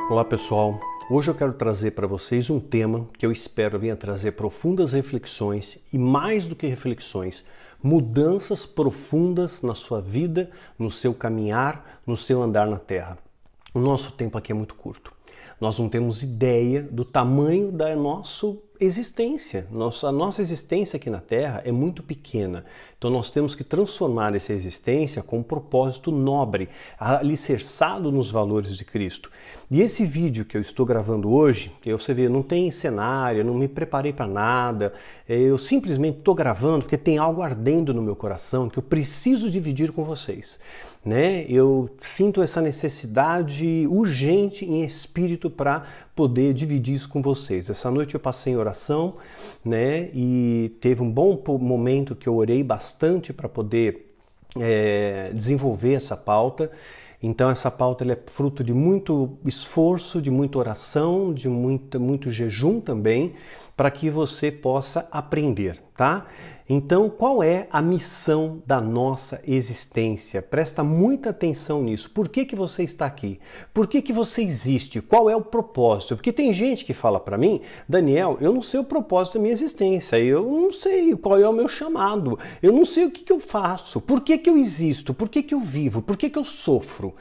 Olá pessoal, hoje eu quero trazer para vocês um tema que eu espero venha trazer profundas reflexões e, mais do que reflexões, mudanças profundas na sua vida, no seu caminhar, no seu andar na Terra. O nosso tempo aqui é muito curto. Nós não temos ideia do tamanho da nossa existência. A nossa existência aqui na Terra é muito pequena. Então nós temos que transformar essa existência com um propósito nobre, alicerçado nos valores de Cristo. E esse vídeo que eu estou gravando hoje, que você vê, não tem cenário, eu não me preparei para nada, eu simplesmente estou gravando porque tem algo ardendo no meu coração que eu preciso dividir com vocês. Eu sinto essa necessidade urgente em espírito para poder dividir isso com vocês. Essa noite eu passei em oração, e teve um bom momento que eu orei bastante para poder desenvolver essa pauta. Então essa pauta ela é fruto de muito esforço, de muita oração, de muito jejum também, para que você possa aprender, tá? Então, qual é a missão da nossa existência? Presta muita atenção nisso. Por que você está aqui? Por que você existe? Qual é o propósito? Porque tem gente que fala para mim, Daniel, eu não sei o propósito da minha existência, eu não sei qual é o meu chamado, eu não sei o que eu faço, por que eu existo, por que eu vivo, por que eu sofro,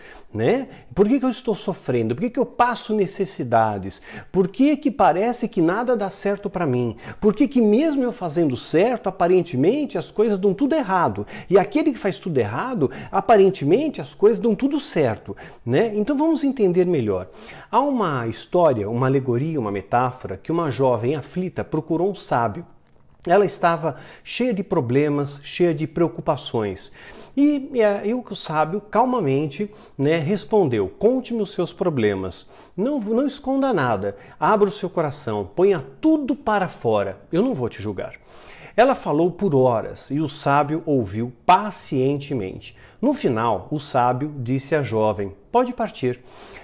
Por que eu estou sofrendo, por que eu passo necessidades, por que parece que nada dá certo para mim, por que mesmo eu fazendo certo, aparentemente as coisas dão tudo errado, e aquele que faz tudo errado, aparentemente as coisas dão tudo certo, Então vamos entender melhor. Há uma história, uma alegoria, uma metáfora que uma jovem aflita procurou um sábio. Ela estava cheia de problemas, cheia de preocupações. E o sábio calmamente respondeu: conte-me os seus problemas, não esconda nada, abra o seu coração, ponha tudo para fora, eu não vou te julgar. Ela falou por horas e o sábio ouviu pacientemente. No final, o sábio disse à jovem: pode partir,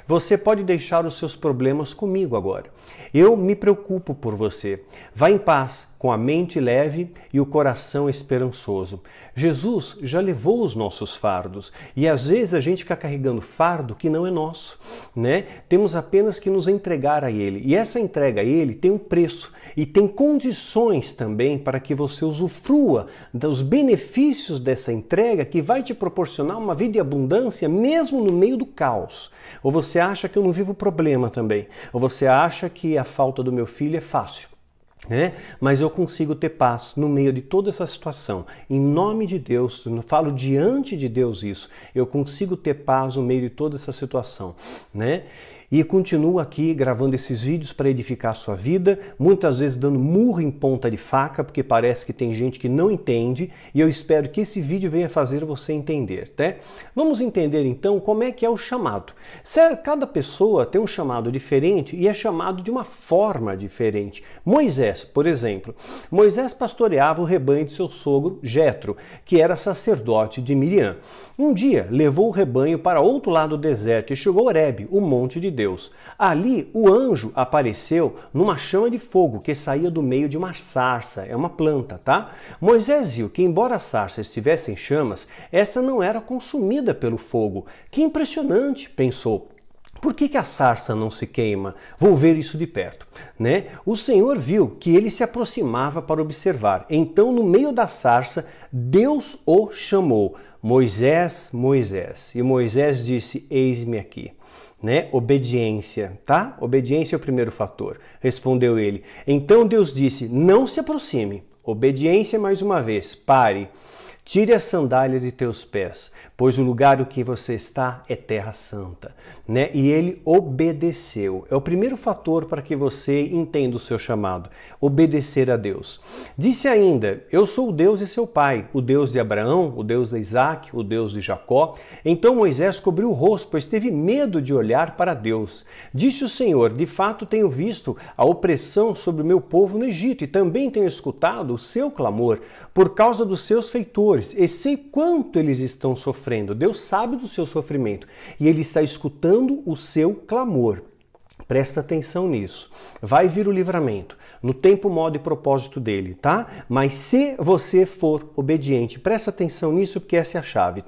você pode deixar os seus problemas comigo agora. Eu me preocupo por você. Vá em paz, com a mente leve e o coração esperançoso. Jesus já levou os nossos fardos e às vezes a gente fica carregando fardo que não é nosso, Temos apenas que nos entregar a Ele, e essa entrega a Ele tem um preço e tem condições também para que você usufrua dos benefícios dessa entrega, que vai te proporcionar uma vida de abundância mesmo no meio do caos. Ou você acha que eu não vivo problema também? Ou você acha que a falta do meu filho é fácil? Mas eu consigo ter paz no meio de toda essa situação. Em nome de Deus, eu falo diante de Deus isso, eu consigo ter paz no meio de toda essa situação, E continuo aqui gravando esses vídeos para edificar a sua vida, muitas vezes dando murro em ponta de faca, porque parece que tem gente que não entende, e eu espero que esse vídeo venha fazer você entender, Vamos entender então como é que é o chamado. Cada pessoa tem um chamado diferente e é chamado de uma forma diferente. Moisés, por exemplo, Moisés pastoreava o rebanho de seu sogro Jetro, que era sacerdote de Miriam. Um dia levou o rebanho para outro lado do deserto e chegou a Horebe, o monte de Deus. Ali o anjo apareceu numa chama de fogo que saía do meio de uma sarça, é uma planta, Moisés viu que, embora a sarça estivesse em chamas, essa não era consumida pelo fogo. Que impressionante, pensou. Por que a sarça não se queima? Vou ver isso de perto, O Senhor viu que ele se aproximava para observar. Então, no meio da sarça, Deus o chamou: Moisés, Moisés. E Moisés disse: eis-me aqui. Obediência, Obediência é o primeiro fator. Respondeu ele. Então Deus disse: não se aproxime. Obediência mais uma vez. Pare. Tire a sandália de teus pés, pois o lugar em que você está é terra santa. E ele obedeceu. É o primeiro fator para que você entenda o seu chamado. Obedecer a Deus. Disse ainda: eu sou o Deus de seu pai, o Deus de Abraão, o Deus de Isaac, o Deus de Jacó. Então Moisés cobriu o rosto, pois teve medo de olhar para Deus. Disse o Senhor: de fato tenho visto a opressão sobre o meu povo no Egito, e também tenho escutado o seu clamor por causa dos seus feitores, e sei quanto eles estão sofrendo. Deus sabe do seu sofrimento e Ele está escutando o seu clamor. Presta atenção nisso. Vai vir o livramento no tempo, modo e propósito dele, Mas se você for obediente, presta atenção nisso, porque essa é a chave,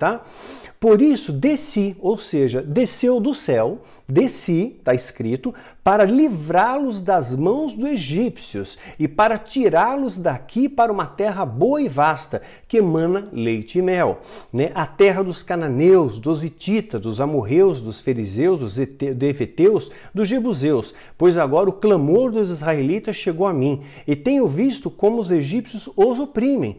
Por isso desci, ou seja, desceu do céu, desci, está escrito, para livrá-los das mãos dos egípcios e para tirá-los daqui para uma terra boa e vasta, que emana leite e mel, né? A terra dos cananeus, dos hititas, dos amorreus, dos fariseus, dos efeteus, dos jebuseus, pois agora o clamor dos israelitas chegou a mim, e tenho visto como os egípcios os oprimem.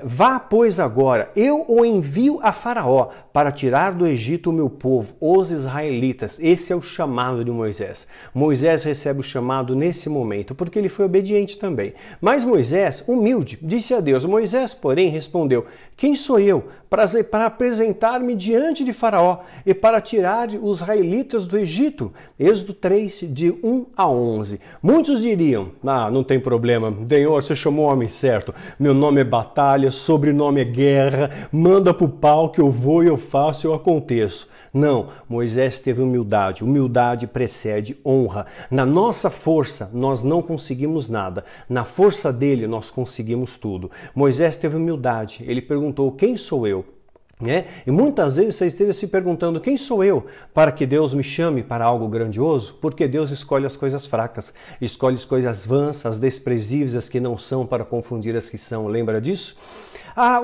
Vá, pois, agora, eu o envio a Faraó para tirar do Egito o meu povo, os israelitas. Esse é o chamado de Moisés. Moisés recebe o chamado nesse momento, porque ele foi obediente também. Mas Moisés, humilde, disse a Deus. Moisés, porém, respondeu: quem sou eu para apresentar-me diante de Faraó e para tirar os israelitas do Egito? Êxodo 3, de 1 a 11. Muitos diriam: não tem problema, Senhor, você chamou o homem certo. Meu nome é batalha, sobrenome é guerra, manda pro pau que eu vou e eu faço e eu aconteço. Não, Moisés teve humildade. Humildade precede honra. Na nossa força, nós não conseguimos nada. Na força dele, nós conseguimos tudo. Moisés teve humildade. Ele perguntou: quem sou eu? E muitas vezes você esteja se perguntando: quem sou eu para que Deus me chame para algo grandioso? Porque Deus escolhe as coisas fracas, escolhe as coisas vãs, as desprezíveis, as que não são, para confundir as que são. Lembra disso?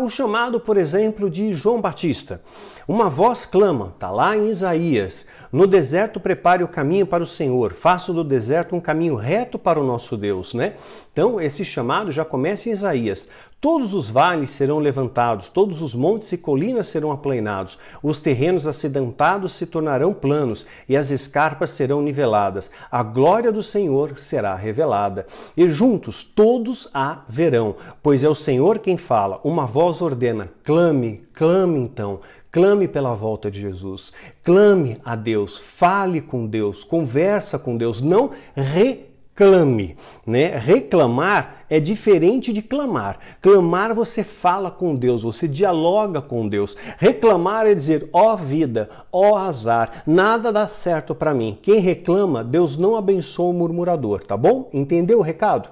O chamado, por exemplo, de João Batista. Uma voz clama, está lá em Isaías: no deserto prepare o caminho para o Senhor, faça do deserto um caminho reto para o nosso Deus, né? Então, esse chamado já começa em Isaías. Todos os vales serão levantados, todos os montes e colinas serão aplainados, os terrenos acidentados se tornarão planos e as escarpas serão niveladas. A glória do Senhor será revelada e juntos todos a verão, pois é o Senhor quem fala. Uma voz ordena: clame, clame então. Clame pela volta de Jesus, clame a Deus, fale com Deus, conversa com Deus, não reclame, né? Reclamar é diferente de clamar. Clamar, você fala com Deus, você dialoga com Deus. Reclamar é dizer: ó vida, ó azar, nada dá certo para mim. Quem reclama, Deus não abençoa o murmurador, tá bom? Entendeu o recado?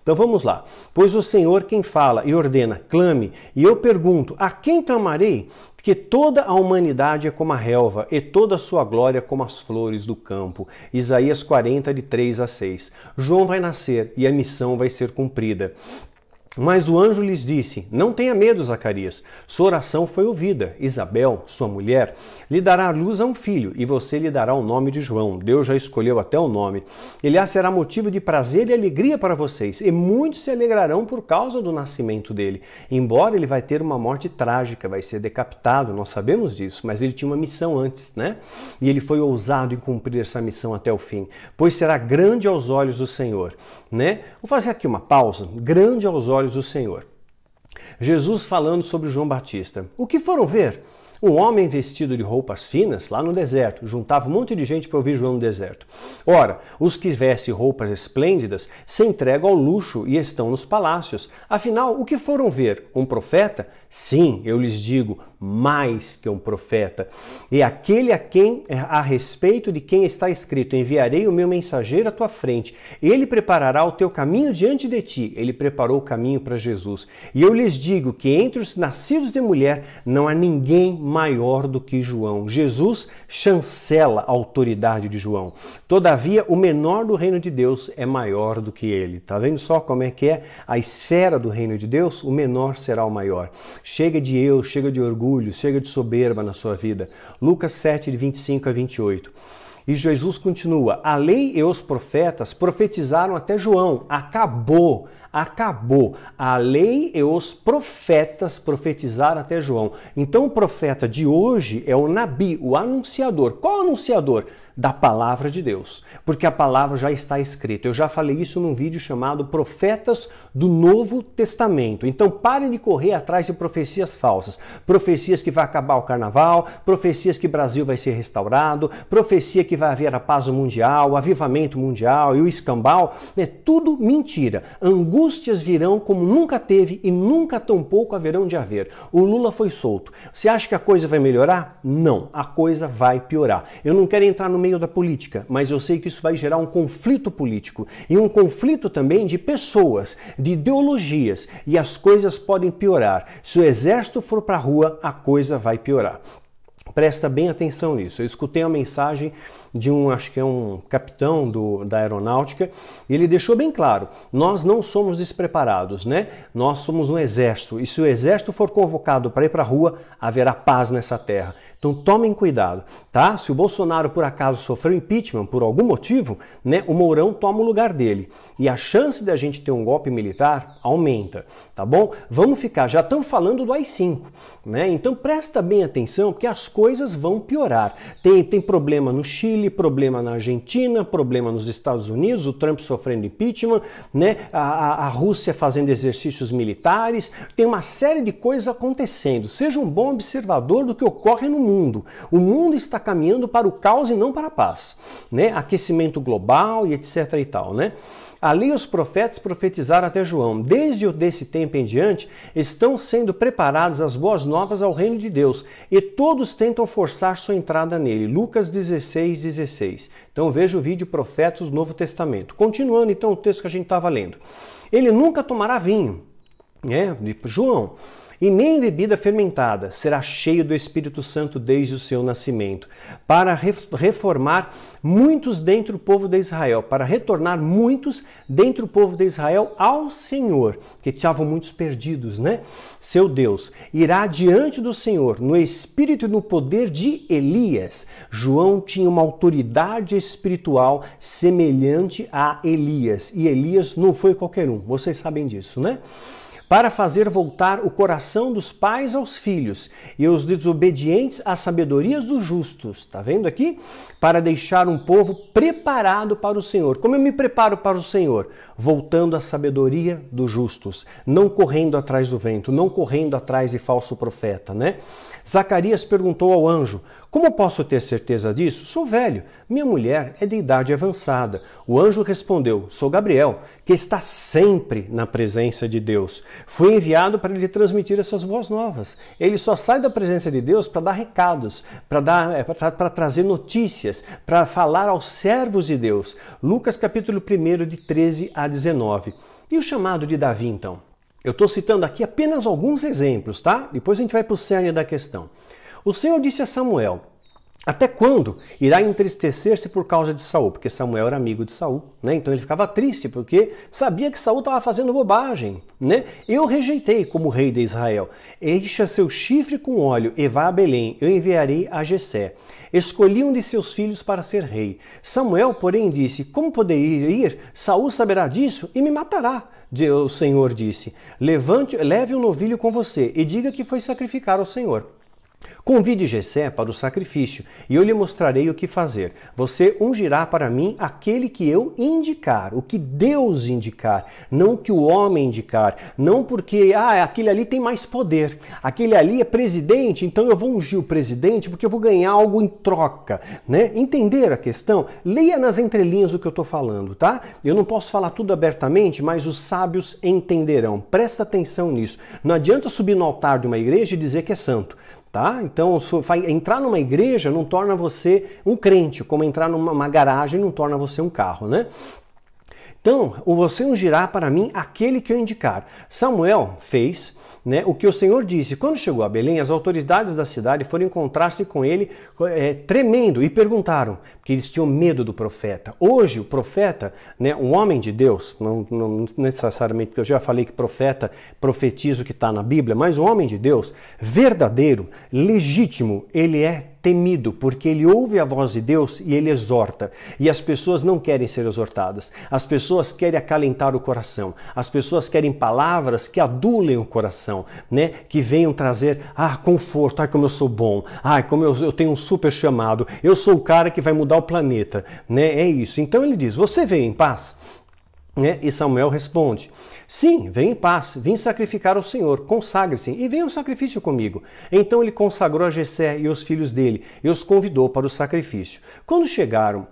Então vamos lá. Pois o Senhor quem fala e ordena, clame. E eu pergunto: a quem clamarei? Que toda a humanidade é como a relva e toda a sua glória como as flores do campo. Isaías 40, de 3 a 6. João vai nascer e a missão vai ser cumprida. Mas o anjo lhes disse: não tenha medo, Zacarias, sua oração foi ouvida. Isabel, sua mulher, lhe dará à luz a um filho, e você lhe dará o nome de João. Deus já escolheu até o nome. Ele será motivo de prazer e alegria para vocês, e muitos se alegrarão por causa do nascimento dele. Embora ele vai ter uma morte trágica, vai ser decapitado, nós sabemos disso, mas ele tinha uma missão antes, né? E ele foi ousado em cumprir essa missão até o fim, pois será grande aos olhos do Senhor, né? Vou fazer aqui uma pausa. Grande aos olhos do Senhor. Jesus falando sobre João Batista. O que foram ver? Um homem vestido de roupas finas lá no deserto. Juntava um monte de gente para ouvir João no deserto. Ora, os que vestem roupas esplêndidas se entregam ao luxo e estão nos palácios. Afinal, o que foram ver? Um profeta? Sim, eu lhes digo, mais que um profeta. E aquele a respeito de quem está escrito: enviarei o meu mensageiro à tua frente. Ele preparará o teu caminho diante de ti. Ele preparou o caminho para Jesus. E eu lhes digo que entre os nascidos de mulher não há ninguém maior do que João. Jesus chancela a autoridade de João. Todavia, o menor do reino de Deus é maior do que ele. Tá vendo só como é que é a esfera do reino de Deus? O menor será o maior. Chega de eu, chega de orgulho, chega de soberba na sua vida. Lucas 7, de 25 a 28. E Jesus continua: a lei e os profetas profetizaram até João. Acabou. A lei e os profetas profetizaram até João. Então o profeta de hoje é o Nabi, o anunciador. Qual anunciador? Da palavra de Deus, porque a palavra já está escrita. Eu já falei isso num vídeo chamado Profetas do Novo Testamento. Então parem de correr atrás de profecias falsas. Profecias que vai acabar o carnaval, profecias que o Brasil vai ser restaurado, profecia que vai haver a paz mundial, o avivamento mundial e o escambau. É tudo mentira. Angu angústias virão como nunca teve e nunca tampouco haverão de haver. O Lula foi solto. Você acha que a coisa vai melhorar? Não, a coisa vai piorar. Eu não quero entrar no meio da política, mas eu sei que isso vai gerar um conflito político e um conflito também de pessoas, de ideologias, e as coisas podem piorar. Se o exército for para a rua, a coisa vai piorar. Presta bem atenção nisso. Eu escutei uma mensagem de acho que é um capitão da aeronáutica, e ele deixou bem claro, nós não somos despreparados, né? Nós somos um exército, e se o exército for convocado para ir para a rua, haverá paz nessa terra. Então tomem cuidado, tá? Se o Bolsonaro por acaso sofreu impeachment por algum motivo, né, o Mourão toma o lugar dele. E a chance de a gente ter um golpe militar aumenta, tá bom? Vamos ficar, já estamos falando do AI-5, né? Então presta bem atenção, porque as coisas vão piorar. Tem problema no Chile, problema na Argentina, problema nos Estados Unidos, o Trump sofrendo impeachment, né? A Rússia fazendo exercícios militares, tem uma série de coisas acontecendo. Seja um bom observador do que ocorre no mundo. O mundo está caminhando para o caos e não para a paz, né? Aquecimento global e etc e tal, né? Ali os profetas profetizaram até João. Desde esse tempo em diante, estão sendo preparadas as boas novas ao reino de Deus, e todos tentam forçar sua entrada nele. Lucas 16:16. Então veja o vídeo Profetas do Novo Testamento. Continuando então o texto que a gente estava lendo. Ele nunca tomará vinho, né? João. E nem bebida fermentada, será cheio do Espírito Santo desde o seu nascimento, para reformar muitos dentre o povo de Israel, para retornar muitos dentre o povo de Israel ao Senhor, que estavam muitos perdidos, né? Seu Deus irá diante do Senhor no espírito e no poder de Elias. João tinha uma autoridade espiritual semelhante a Elias, e Elias não foi qualquer um, vocês sabem disso, né? Para fazer voltar o coração dos pais aos filhos e os desobedientes às sabedorias dos justos. Tá vendo aqui? Para deixar um povo preparado para o Senhor. Como eu me preparo para o Senhor? Voltando à sabedoria dos justos, não correndo atrás do vento, não correndo atrás de falso profeta, né? Zacarias perguntou ao anjo: como posso ter certeza disso? Sou velho, minha mulher é de idade avançada. O anjo respondeu: sou Gabriel, que está sempre na presença de Deus. Fui enviado para lhe transmitir essas boas novas. Ele só sai da presença de Deus para dar recados, para trazer notícias, para falar aos servos de Deus. Lucas capítulo 1, de 13 a 19. E o chamado de Davi, então? Eu estou citando aqui apenas alguns exemplos, tá? Depois a gente vai para o cerne da questão. O Senhor disse a Samuel: até quando irá entristecer-se por causa de Saul? Porque Samuel era amigo de Saul, né? Então ele ficava triste porque sabia que Saul estava fazendo bobagem, né? Eu rejeitei como rei de Israel. Encha seu chifre com óleo e vá a Belém. Eu enviarei a Jessé. Escolhi um de seus filhos para ser rei. Samuel, porém, disse: como poderia ir? Saul saberá disso e me matará. O Senhor disse: leve um novilho com você e diga que foi sacrificar ao Senhor. Convide Jessé para o sacrifício e eu lhe mostrarei o que fazer. Você ungirá para mim aquele que eu indicar, o que Deus indicar, não o que o homem indicar. Não porque, aquele ali tem mais poder, aquele ali é presidente, então eu vou ungir o presidente porque eu vou ganhar algo em troca, né? Entender a questão? Leia nas entrelinhas o que eu estou falando, tá? Eu não posso falar tudo abertamente, mas os sábios entenderão. Presta atenção nisso. Não adianta subir no altar de uma igreja e dizer que é santo. Tá? Então, entrar numa igreja não torna você um crente, como entrar numa garagem não torna você um carro, né? Então, você ungirá para mim aquele que eu indicar. Samuel fez, né, o que o Senhor disse. Quando chegou a Belém, as autoridades da cidade foram encontrar-se com ele tremendo e perguntaram, porque eles tinham medo do profeta. Hoje, o profeta, né, um homem de Deus, não necessariamente, porque eu já falei que profeta profetiza o que está na Bíblia, mas um homem de Deus, verdadeiro, legítimo, ele é temido, porque ele ouve a voz de Deus e ele exorta. E as pessoas não querem ser exortadas. As pessoas querem acalentar o coração. As pessoas querem palavras que adulem o coração, né? Que venham trazer, conforto, como eu sou bom, como eu tenho um super chamado, eu sou o cara que vai mudar o planeta, né? É isso. Então ele diz: você veio em paz? Né? E Samuel responde: sim, venha em paz, vim sacrificar ao Senhor, consagre-se e venha um sacrifício comigo. Então ele consagrou a Jessé e os filhos dele e os convidou para o sacrifício. Quando chegaram,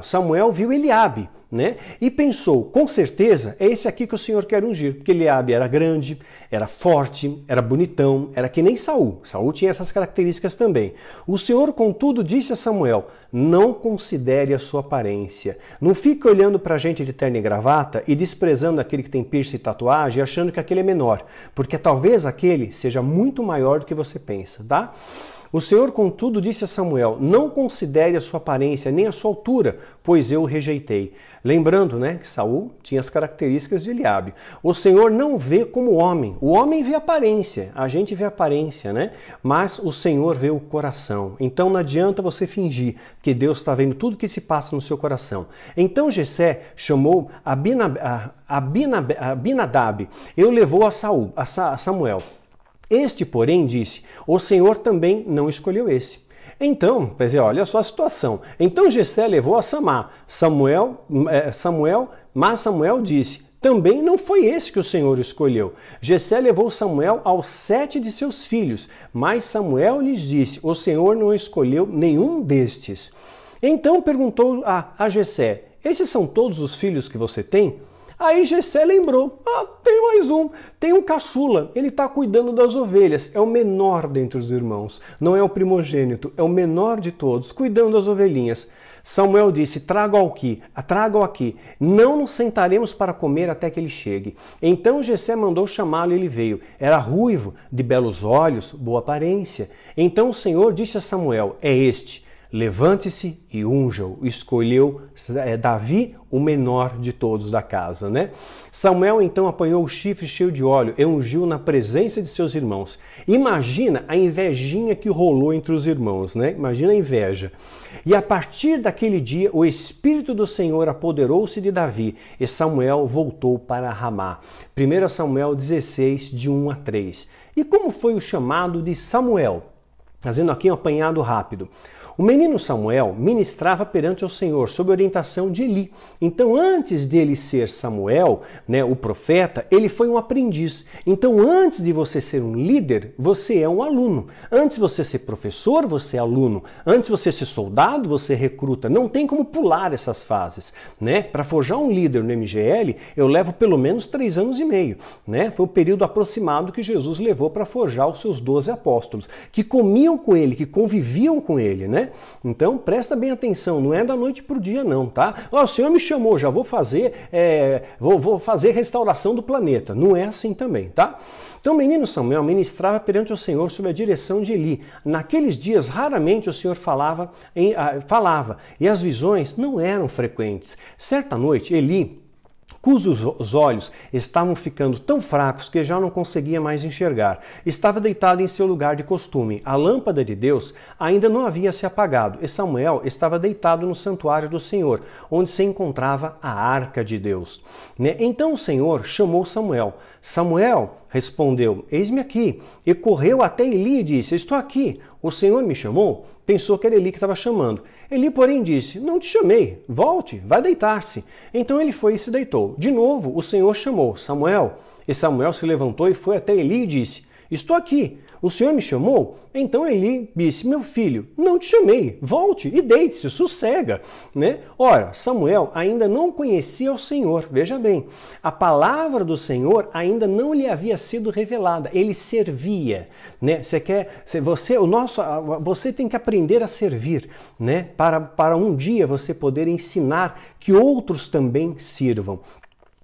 Samuel viu Eliabe, né? E pensou, com certeza, é esse aqui que o Senhor quer ungir, porque Eliabe era grande, era forte, era bonitão, era que nem Saul. Saul tinha essas características também. O Senhor, contudo, disse a Samuel, não considere a sua aparência. Não fique olhando pra gente de terno e gravata e desprezando aquele que tem piercing e tatuagem, achando que aquele é menor, porque talvez aquele seja muito maior do que você pensa, tá? O Senhor, contudo, disse a Samuel, não considere a sua aparência nem a sua altura, pois eu o rejeitei. Lembrando, né, que Saul tinha as características de Eliabe. O Senhor não vê como homem. O homem vê aparência, a gente vê aparência, né? Mas o Senhor vê o coração. Então não adianta você fingir que Deus está vendo tudo que se passa no seu coração. Então Jessé chamou Abinadab e o levou a Samuel. Este, porém, disse, o Senhor também não escolheu esse. Então, olha só a situação. Então Jessé levou a mas Samuel disse, também não foi esse que o Senhor escolheu. Jessé levou Samuel aos 7 de seus filhos, mas Samuel lhes disse, o Senhor não escolheu nenhum destes. Então perguntou a Jessé, esses são todos os filhos que você tem? Aí Jessé lembrou, tem mais um, tem um caçula, ele está cuidando das ovelhas, é o menor dentre os irmãos, não é o primogênito, é o menor de todos, cuidando das ovelhinhas. Samuel disse, traga-o aqui, não nos sentaremos para comer até que ele chegue. Então Jessé mandou chamá-lo e ele veio, era ruivo, de belos olhos, boa aparência. Então o Senhor disse a Samuel, é este. Levante-se e unja-o. Escolheu Davi, o menor de todos da casa, né? Samuel então apanhou o chifre cheio de óleo e ungiu na presença de seus irmãos. Imagina a invejinha que rolou entre os irmãos, né? Imagina a inveja. E a partir daquele dia, o Espírito do Senhor apoderou-se de Davi e Samuel voltou para Ramá. 1 Samuel 16, de 1 a 3. E como foi o chamado de Samuel? Fazendo aqui um apanhado rápido. O menino Samuel ministrava perante o Senhor sob orientação de Eli. Então, antes dele ser Samuel, né, o profeta, ele foi um aprendiz. Então, antes de você ser um líder, você é um aluno. Antes de você ser professor, você é aluno. Antes de você ser soldado, você recruta. Não tem como pular essas fases, né? Para forjar um líder no MGL, eu levo pelo menos 3 anos e meio, né? Foi o período aproximado que Jesus levou para forjar os seus 12 apóstolos, que comiam com ele, que conviviam com ele, né? Então presta bem atenção, não é da noite para o dia não, tá? O Senhor me chamou, já vou fazer, vou fazer restauração do planeta. Não é assim também, tá? Então o menino Samuel ministrava perante o Senhor sob a direção de Eli. Naqueles dias, raramente o Senhor falava e as visões não eram frequentes. Certa noite, Eli, cujos olhos estavam ficando tão fracos que já não conseguia mais enxergar. Estava deitado em seu lugar de costume. A lâmpada de Deus ainda não havia se apagado e Samuel estava deitado no santuário do Senhor, onde se encontrava a arca de Deus. Então o Senhor chamou Samuel. Samuel respondeu, eis-me aqui. E correu até Eli e disse, estou aqui. O Senhor me chamou? Pensou que era Eli que estava chamando. Eli, porém, disse, não te chamei, volte, vai deitar-se. Então ele foi e se deitou. De novo, o Senhor chamou, Samuel. E Samuel se levantou e foi até Eli e disse, estou aqui. O Senhor me chamou? Então Eli disse, meu filho, não te chamei, volte e deite-se, sossega. Né? Ora, Samuel ainda não conhecia o Senhor, veja bem, a palavra do Senhor ainda não lhe havia sido revelada, ele servia. Né? Você tem que aprender a servir, né? Para um dia você poder ensinar que outros também sirvam.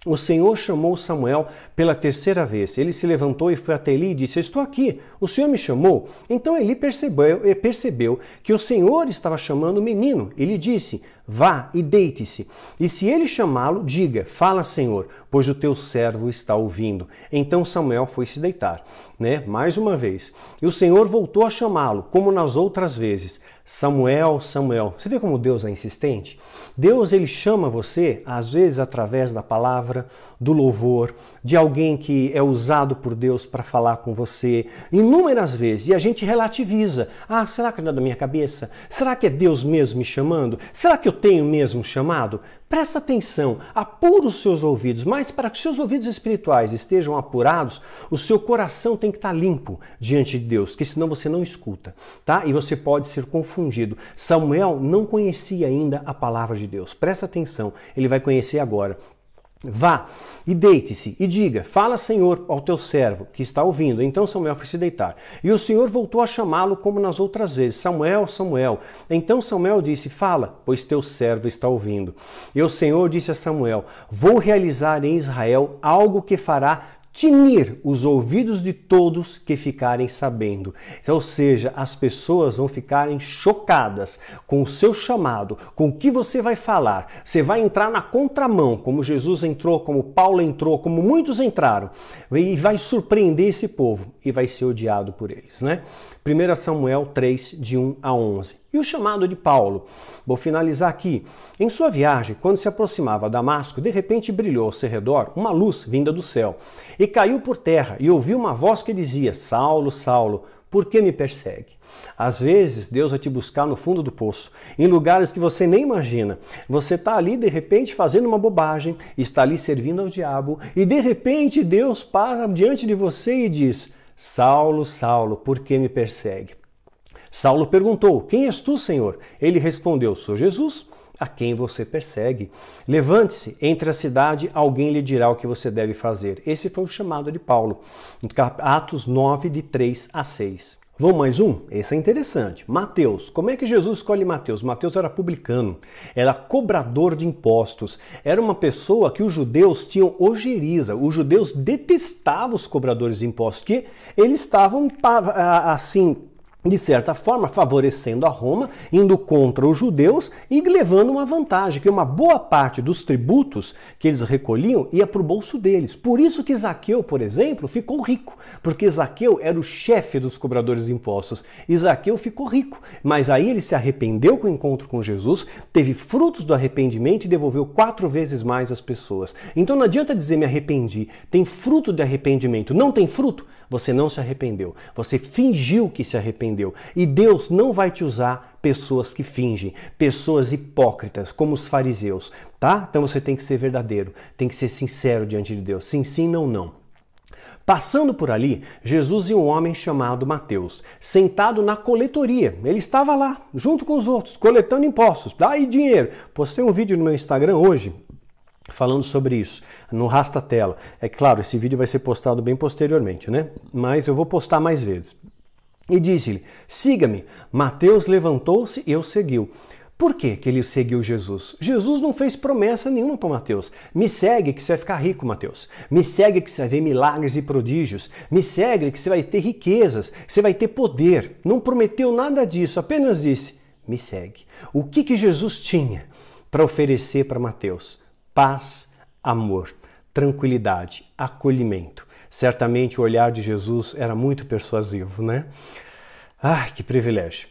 O Senhor chamou Samuel pela 3ª vez. Ele se levantou e foi até Eli e disse, estou aqui, o Senhor me chamou? Então Eli percebeu que o Senhor estava chamando o menino. Ele disse, vá e deite-se. E se ele chamá-lo, diga, fala Senhor, pois o teu servo está ouvindo. Então Samuel foi se deitar, né? Mais uma vez. E o Senhor voltou a chamá-lo, como nas outras vezes. Samuel, Samuel. Você vê como Deus é insistente? Deus, ele chama você, às vezes através da palavra, do louvor, de alguém que é usado por Deus para falar com você, inúmeras vezes, e a gente relativiza. Ah, será que não é da minha cabeça? Será que é Deus mesmo me chamando? Será que eu tenho mesmo chamado? Presta atenção, apura os seus ouvidos, mas para que seus ouvidos espirituais estejam apurados, o seu coração tem que estar limpo diante de Deus, que senão você não escuta, tá? E você pode ser confundido. Samuel não conhecia ainda a palavra de Deus. Presta atenção, ele vai conhecer agora. Vá e deite-se e diga, fala, Senhor, ao teu servo que está ouvindo. Então Samuel foi se deitar. E o Senhor voltou a chamá-lo como nas outras vezes. Samuel, Samuel. Então Samuel disse, fala, pois teu servo está ouvindo. E o Senhor disse a Samuel, vou realizar em Israel algo que fará tinir os ouvidos de todos que ficarem sabendo. Ou seja, as pessoas vão ficarem chocadas com o seu chamado, com o que você vai falar. Você vai entrar na contramão, como Jesus entrou, como Paulo entrou, como muitos entraram, e vai surpreender esse povo e vai ser odiado por eles, né? 1 Samuel 3, de 1 a 11. E o chamado de Paulo? Vou finalizar aqui. Em sua viagem, quando se aproximava a Damasco, de repente brilhou ao seu redor uma luz vinda do céu. E caiu por terra e ouviu uma voz que dizia, Saulo, Saulo, por que me persegue? Às vezes, Deus vai te buscar no fundo do poço, em lugares que você nem imagina. Você está ali, de repente, fazendo uma bobagem, está ali servindo ao diabo, e de repente Deus para diante de você e diz, Saulo, Saulo, por que me persegue? Saulo perguntou, quem és tu, Senhor? Ele respondeu, sou Jesus, a quem você persegue. Levante-se, entre a cidade, alguém lhe dirá o que você deve fazer. Esse foi o chamado de Paulo, Atos 9, de 3 a 6. Vamos mais um? Esse é interessante. Mateus. Como é que Jesus escolhe Mateus? Mateus era publicano, era cobrador de impostos, era uma pessoa que os judeus tinham ojeriza. Os judeus detestavam os cobradores de impostos, que eles estavam assim, de certa forma, favorecendo a Roma, indo contra os judeus e levando uma vantagem, que uma boa parte dos tributos que eles recolhiam ia para o bolso deles. Por isso que Zaqueu, por exemplo, ficou rico, porque Zaqueu era o chefe dos cobradores de impostos. E Zaqueu ficou rico, mas aí ele se arrependeu com o encontro com Jesus, teve frutos do arrependimento e devolveu 4 vezes mais às pessoas. Então não adianta dizer me arrependi, tem fruto de arrependimento. Não tem fruto? Você não se arrependeu, você fingiu que se arrependeu. E Deus não vai te usar pessoas que fingem, pessoas hipócritas, como os fariseus, tá? Então você tem que ser verdadeiro, tem que ser sincero diante de Deus. Sim, sim, não, não. Passando por ali, Jesus e um homem chamado Mateus, sentado na coletoria. Ele estava lá, junto com os outros, coletando impostos. Dá aí dinheiro. Postei um vídeo no meu Instagram hoje, falando sobre isso, no Rasta Tela. É claro, esse vídeo vai ser postado bem posteriormente, né? Mas eu vou postar mais vezes. E disse-lhe, siga-me. Mateus levantou-se e o seguiu. Por que ele seguiu Jesus? Jesus não fez promessa nenhuma para Mateus. Me segue que você vai ficar rico, Mateus. Me segue que você vai ver milagres e prodígios. Me segue que você vai ter riquezas, que você vai ter poder. Não prometeu nada disso, apenas disse, me segue. O que Jesus tinha para oferecer para Mateus? Paz, amor, tranquilidade, acolhimento. Certamente o olhar de Jesus era muito persuasivo, né? Ai, que privilégio.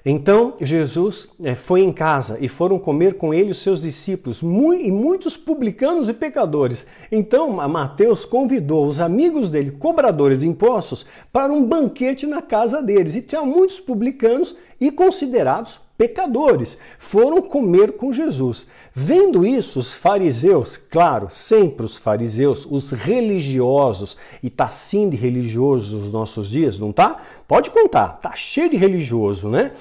Então Jesus foi em casa e foram comer com ele os seus discípulos e muitos publicanos e pecadores. Então Mateus convidou os amigos dele, cobradores de impostos, para um banquete na casa deles. E tinha muitos publicanos e considerados pecadores. Foram comer com Jesus. Vendo isso, os fariseus, claro, sempre os fariseus, os religiosos, e tá sim de religiosos nos nossos dias, não tá? Pode contar, tá cheio de religioso, né?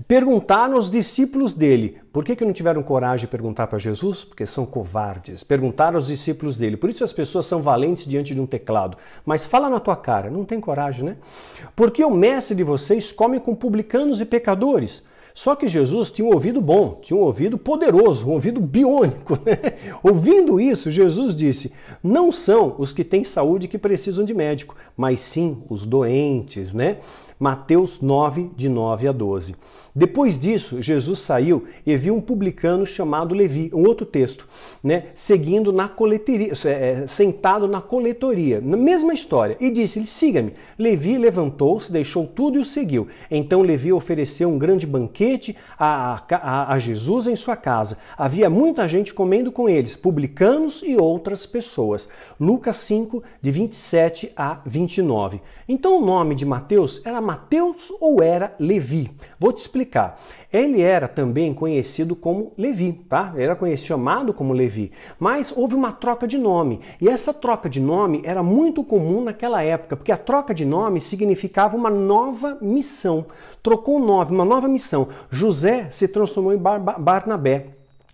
Perguntaram aos discípulos dele. Por que não tiveram coragem de perguntar para Jesus? Porque são covardes. Perguntaram aos discípulos dele. Por isso as pessoas são valentes diante de um teclado. Mas fala na tua cara, não tem coragem, né? Porque o mestre de vocês come com publicanos e pecadores. Só que Jesus tinha um ouvido bom, tinha um ouvido poderoso, um ouvido biônico, né? Ouvindo isso, Jesus disse, não são os que têm saúde que precisam de médico, mas sim os doentes, né? Mateus 9, de 9 a 12. Depois disso, Jesus saiu e viu um publicano chamado Levi, um outro texto, né, seguindo na coletoria, sentado na coletoria, na mesma história, e disse-lhe, siga-me. Levi levantou-se, deixou tudo e o seguiu. Então Levi ofereceu um grande banquete banquete a Jesus em sua casa. Havia muita gente comendo com eles, publicanos e outras pessoas. Lucas 5, de 27 a 29. Então o nome de Mateus era Mateus ou era Levi? Vou te explicar. Ele era também conhecido como Levi, tá? Era chamado como Levi. Mas houve uma troca de nome. E essa troca de nome era muito comum naquela época, porque a troca de nome significava uma nova missão. Trocou o nome, uma nova missão. José se transformou em Barnabé.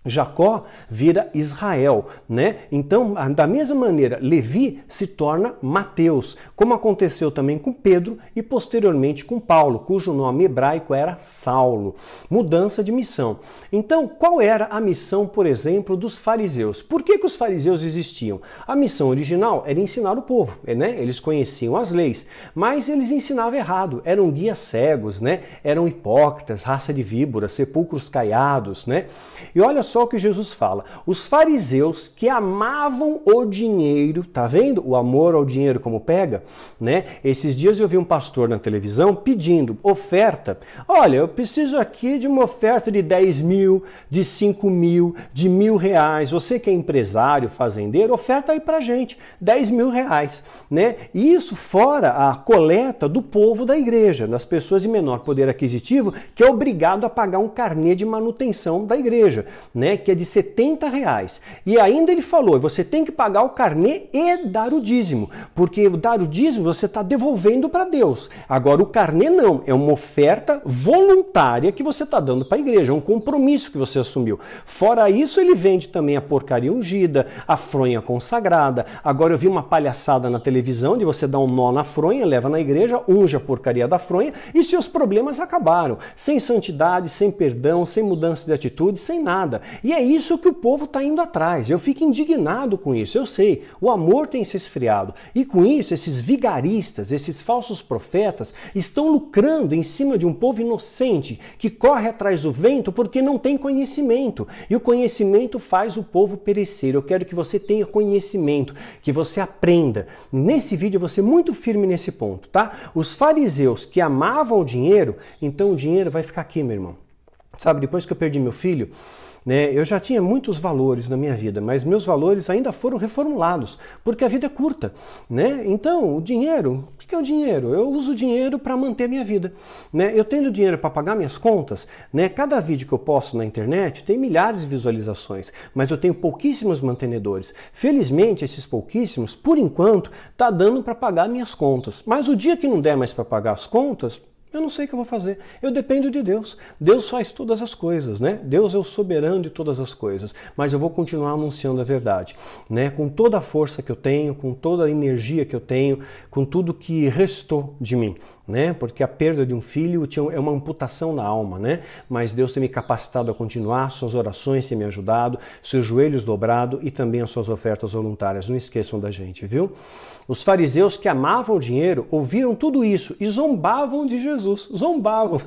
Jacó vira Israel, né? Então, da mesma maneira, Levi se torna Mateus, como aconteceu também com Pedro e posteriormente com Paulo, cujo nome hebraico era Saulo. Mudança de missão. Então, qual era a missão, por exemplo, dos fariseus? Por que os fariseus existiam? A missão original era ensinar o povo, né? Eles conheciam as leis, mas eles ensinavam errado, eram guias cegos, né? Eram hipócritas, raça de víboras, sepulcros caiados, né? E olha só o que Jesus fala. Os fariseus que amavam o dinheiro, tá vendo? O amor ao dinheiro como pega, né? Esses dias eu vi um pastor na televisão pedindo oferta. Olha, eu preciso aqui de uma oferta de 10 mil, de 5 mil, de R$1.000. Você que é empresário, fazendeiro, oferta aí pra gente, 10 mil reais, né? E isso fora a coleta do povo da igreja, das pessoas de menor poder aquisitivo, que é obrigado a pagar um carnê de manutenção da igreja, né? Que é de R$70. E ainda ele falou, você tem que pagar o carnê e dar o dízimo, porque dar o dízimo você está devolvendo para Deus. Agora o carnê não, é uma oferta voluntária que você está dando para a igreja, é um compromisso que você assumiu. Fora isso, ele vende também a porcaria ungida, a fronha consagrada. Agora eu vi uma palhaçada na televisão de você dar um nó na fronha, leva na igreja, unge a porcaria da fronha e seus problemas acabaram. Sem santidade, sem perdão, sem mudança de atitude, sem nada. E é isso que o povo está indo atrás. Eu fico indignado com isso, eu sei. O amor tem se esfriado. E com isso, esses vigaristas, esses falsos profetas, estão lucrando em cima de um povo inocente que corre atrás do vento porque não tem conhecimento. E o conhecimento faz o povo perecer. Eu quero que você tenha conhecimento, que você aprenda. Nesse vídeo eu vou ser muito firme nesse ponto, tá? Os fariseus que amavam o dinheiro, então o dinheiro vai ficar aqui, meu irmão. Sabe, depois que eu perdi meu filho, né, eu já tinha muitos valores na minha vida, mas meus valores ainda foram reformulados, porque a vida é curta, né? Então, o dinheiro, o que é o dinheiro? Eu uso o dinheiro para manter minha vida, né? Eu tendo dinheiro para pagar minhas contas, né? Cada vídeo que eu posto na internet tem milhares de visualizações, mas eu tenho pouquíssimos mantenedores. Felizmente, esses pouquíssimos, por enquanto, tá dando para pagar minhas contas. Mas o dia que não der mais para pagar as contas, eu não sei o que eu vou fazer. Eu dependo de Deus. Deus faz todas as coisas, né? Deus é o soberano de todas as coisas. Mas eu vou continuar anunciando a verdade, né? Com toda a força que eu tenho, com toda a energia que eu tenho, com tudo que restou de mim, né? Porque a perda de um filho é uma amputação na alma, né? Mas Deus tem me capacitado a continuar, suas orações têm me ajudado, seus joelhos dobrados e também as suas ofertas voluntárias. Não esqueçam da gente, viu? Os fariseus que amavam o dinheiro ouviram tudo isso e zombavam de Jesus. Zombavam.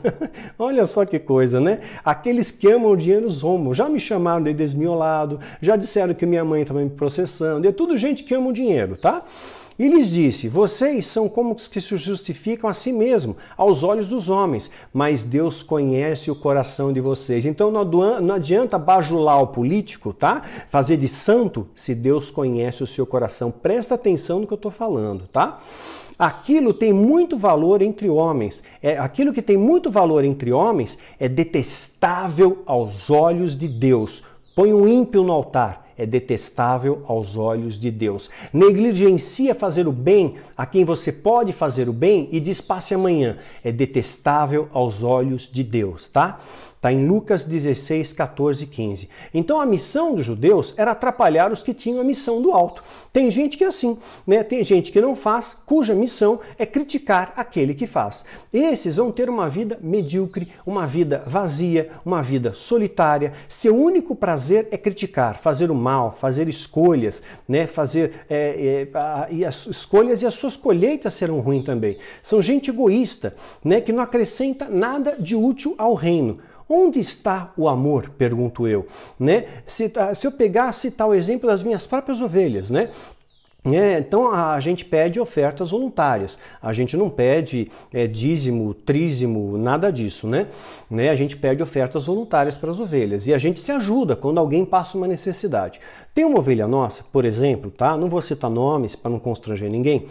Olha só que coisa, né? Aqueles que amam o dinheiro zombam. Já me chamaram de desmiolado, já disseram que minha mãe estava me processando. É tudo gente que ama o dinheiro, tá? E lhes disse, vocês são como os que se justificam a si mesmo, aos olhos dos homens, mas Deus conhece o coração de vocês. Então não adianta bajular o político, tá? Fazer de santo, se Deus conhece o seu coração. Presta atenção no que eu estou falando, tá? Aquilo tem muito valor entre homens. Aquilo que tem muito valor entre homens é detestável aos olhos de Deus. Põe um ímpio no altar. É detestável aos olhos de Deus. Negligencia fazer o bem a quem você pode fazer o bem e diz passe amanhã. É detestável aos olhos de Deus, tá? Está em Lucas 16, 14 e 15. Então a missão dos judeus era atrapalhar os que tinham a missão do alto. Tem gente que é assim, né? Tem gente que não faz, cuja missão é criticar aquele que faz. Esses vão ter uma vida medíocre, uma vida vazia, uma vida solitária. Seu único prazer é criticar, fazer o mal, fazer escolhas, né? Fazer e as escolhas e as suas colheitas serão ruins também. São gente egoísta, né? Que não acrescenta nada de útil ao reino. Onde está o amor? Pergunto eu, né? Se eu pegasse tal exemplo das minhas próprias ovelhas, né? Então a gente pede ofertas voluntárias, a gente não pede dízimo, trízimo, nada disso, né? A gente pede ofertas voluntárias para as ovelhas e a gente se ajuda quando alguém passa uma necessidade. Tem uma ovelha nossa, por exemplo, tá? Não vou citar nomes para não constranger ninguém,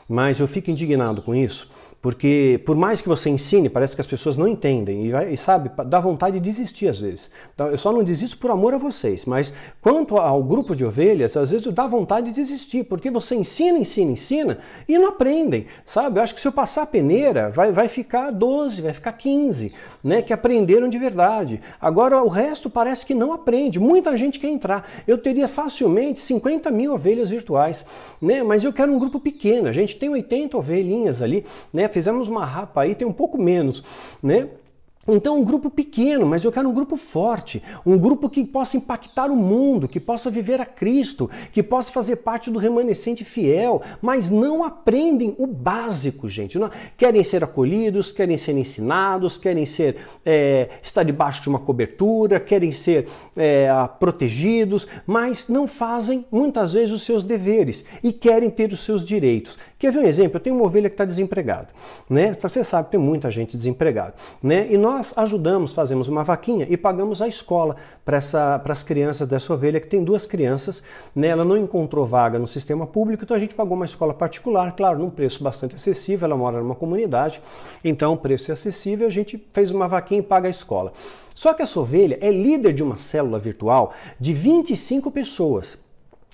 mas eu fico indignado com isso. Porque por mais que você ensine, parece que as pessoas não entendem e sabe, dá vontade de desistir às vezes. Então, eu só não desisto por amor a vocês, mas quanto ao grupo de ovelhas, às vezes dá vontade de desistir, porque você ensina e não aprendem, sabe? Eu acho que se eu passar a peneira, vai ficar 12, vai ficar 15, né, que aprenderam de verdade. Agora o resto parece que não aprende, muita gente quer entrar. Eu teria facilmente 50 mil ovelhas virtuais, né, mas eu quero um grupo pequeno, a gente tem 80 ovelhinhas ali, né? Fizemos uma rapa aí, tem um pouco menos, né? Então um grupo pequeno, mas eu quero um grupo forte, um grupo que possa impactar o mundo, que possa viver a Cristo, que possa fazer parte do remanescente fiel, mas não aprendem o básico, gente. Não, querem ser acolhidos, querem ser ensinados, querem ser estar debaixo de uma cobertura, querem ser protegidos, mas não fazem muitas vezes os seus deveres e querem ter os seus direitos. Quer ver um exemplo? Eu tenho uma ovelha que está desempregada, né? Você sabe que tem muita gente desempregada, né? E nós ajudamos, fazemos uma vaquinha e pagamos a escola para as crianças dessa ovelha, que tem 2 crianças, né? Ela não encontrou vaga no sistema público, então a gente pagou uma escola particular, claro, num preço bastante acessível, ela mora numa comunidade, então o preço é acessível, a gente fez uma vaquinha e paga a escola. Só que essa ovelha é líder de uma célula virtual de 25 pessoas.